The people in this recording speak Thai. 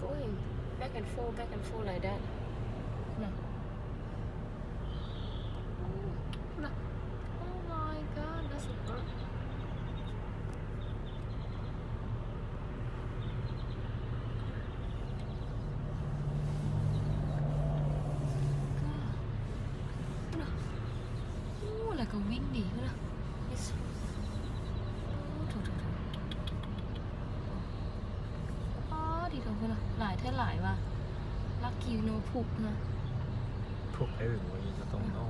going back and forth like that นะนะ Oh my god that's a bird là cái windy nữa yes อ๋อดีจังเลยหลายเท่าหลายว่ะลักกี้โนพุกนะ พวกไอ้อื่นวันนี้ก็ต้องเอา